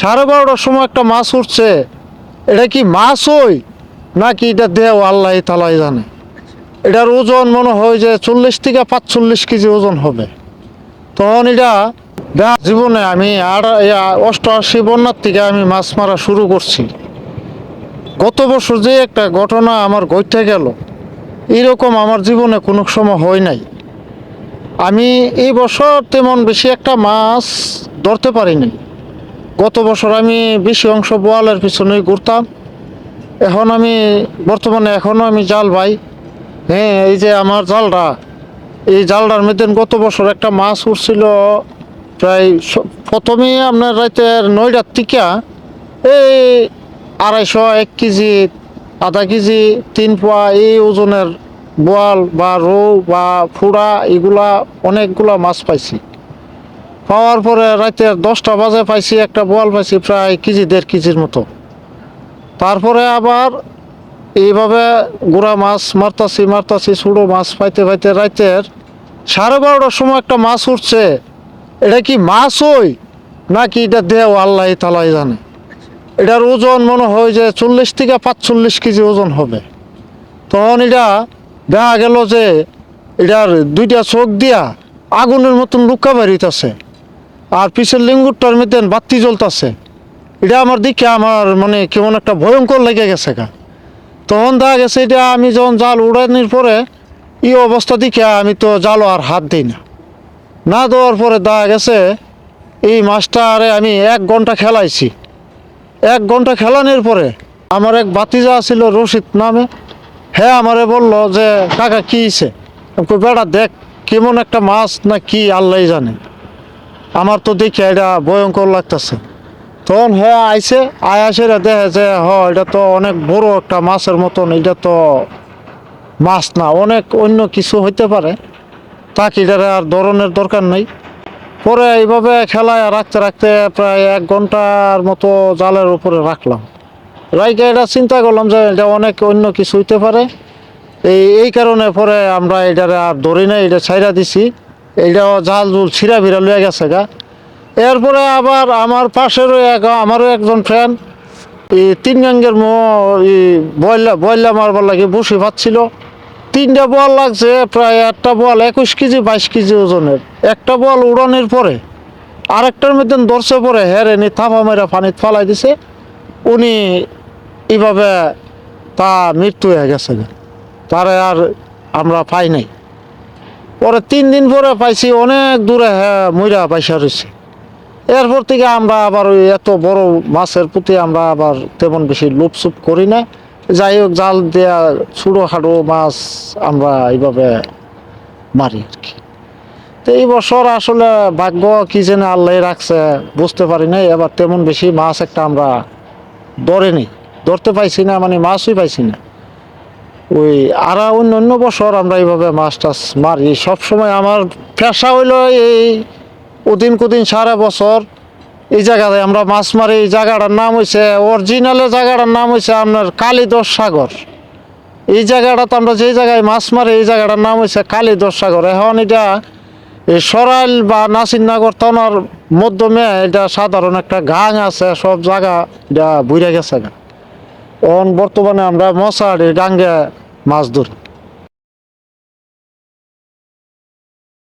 12:30টার সময় একটা মাছ উঠছে। এটা কি মাছ ওই নাকি এটা দেহ আল্লাহ তালাই জানে। এটার ওজন মনে হয় যে 40 থেকে 45 কেজি ওজন হবে। তখন এটা জীবনে আমি 88 বন্যার থেকে আমি মাছ মারা শুরু করছি। গত বছর যে একটা ঘটনা আমার ঘটে গেল, এরকম আমার জীবনে কোনো সময় হয় নাই। আমি এই বছর তেমন বেশি একটা মাছ ধরতে পারিনি। গত বছর আমি বেশি অংশ বোয়ালের পিছনেই ঘুরতাম। এখন আমি বর্তমানে এখনও আমি জাল ভাই। হ্যাঁ, এই যে আমার জালটা, এই জালটার মধ্যে গত বছর একটা মাছ উঠছিল প্রায় প্রথমেই আপনার রাতের 9টার থেকে এই 250, 1 কেজি, আধা কেজি, 3 পোয়া এই ওজনের বোয়াল বা রৌ বা ফুড়া এগুলা অনেকগুলা মাছ পাইছি। পাওয়ার পরে রাতের 10টা বাজে পাইছি একটা বোয়াল পাইছি প্রায় কেজি 1.5 কেজির মতো। তারপরে আবার এইভাবে গুড়া মাছ মারতাছি ছোটো মাছ পাইতে পাইতে রাতের 12:30টার সময় একটা মাছ উঠছে। এটা কি মাছ ওই নাকি এটা দেহ আল্লাহ তালাই জানে। এটার ওজন মনে হয় যে 40 থেকে 45 কেজি ওজন হবে। তখন এটা দেখা গেল যে এটার 2টা চোখ দিয়া আগুনের মতন লুকা বেরিতেছে, আর পিছের লিঙ্গুরটার মধ্যে বাতি জ্বলতেছে। এটা আমার দিকে আমার মানে কেমন একটা ভয়ঙ্কর লেগে গেছে গা। তখন দেখা গেছে এটা আমি যখন জাল উড়ানোর পরে এই অবস্থা দিকে আমি তো জালও আর হাত দিই না দেওয়ার পরে দেখা গেছে এই মাছটা আরে আমি 1 ঘন্টা খেলাইছি। 1 ঘন্টা খেলানোর পরে আমার এক ভাতিজা ছিল রশিদ নামে, হ্যাঁ আমারে বলল যে কাকা কী হয়েছে। বেড়া দেখ কেমন একটা মাছ না কি আল্লাহ জানে। আমার তো দেখে এটা ভয়ঙ্কর লাগতেছে। তখন হ্যাঁ আইসে আসে দেখে যে এটা তো অনেক বড় একটা মাছের মতন, এটা তো মাছ না, অনেক অন্য কিছু হইতে পারে, তাকে এটারে আর ধরনের দরকার নেই। পরে এইভাবে খেলায় রাখতে রাখতে প্রায় 1 ঘন্টার মতো জালের উপরে রাখলাম। রাইকে এটা চিন্তা করলাম যে এটা অনেক অন্য কিছু হইতে পারে। এই কারণে পরে আমরা এটারে আর ধরি না, এটা ছাইরা দিছি। এইটাও জাল জুল ছিঁড়া ভিড়া লয়ে গেছে গা। এরপরে আবার আমার পাশেরও আমারও একজন ফ্রেন্ড এই 3 গাঙ্গের বয়লা মারবার লাগে বসে পাচ্ছিল। 3টা বল লাগছে, প্রায় একটা বল 21 কেজি 22 কেজি ওজনের। একটা বল উড়ানোর পরে আরেকটার মধ্যে ধরছে পরে হেরে নি থাপা মেরা পানিতে ফালাই দিছে। উনি এইভাবে তা মৃত্যু হয়ে গেছে, তারে আর আমরা পাই নাই। পরে 3 দিন পরে পাইছি অনেক দূরে, হ্যাঁ মইরা পয়সা রয়েছে। এরপর থেকে আমরা আবার ওই এত বড় মাছের প্রতি আমরা আবার তেমন বেশি লুপসুপ করি না। যাই হোক জাল দেয়া ছোটো খাটো মাছ আমরা এইভাবে মারি আর কি। তো এই বছর আসলে ভাগ্য কি যেন আল্লাহ রাখছে বুঝতে পারি নাই, এবার তেমন বেশি মাছ একটা আমরা ধরতে পাইছি না, মানে মাছই পাইছি না। ওই আর অন্য বছর আমরা এইভাবে মাছ টাছ মারি সবসময়। আমার পেশা হইলো এই ওদিন কুদিন সারা বছর এই জায়গায় আমরা মাছ মারি। এই জায়গাটার নাম হয়েছে, অরিজিনালের জায়গাটার নাম হয়েছে আপনার কালীদশ সাগর। এই জায়গাটাতে আমরা যেই জায়গায় মাছ মারি এই জায়গাটার নাম হয়েছে কালীদশ সাগর। এখন এটা এই সরাইল বা নাসিরনগর থানার মধ্যমে এটা সাধারণ একটা গাং আছে, সব জায়গা এটা বুইরা গেছে গা। এখন বর্তমানে আমরা মশার গাঙ্গে মাছ ধরি।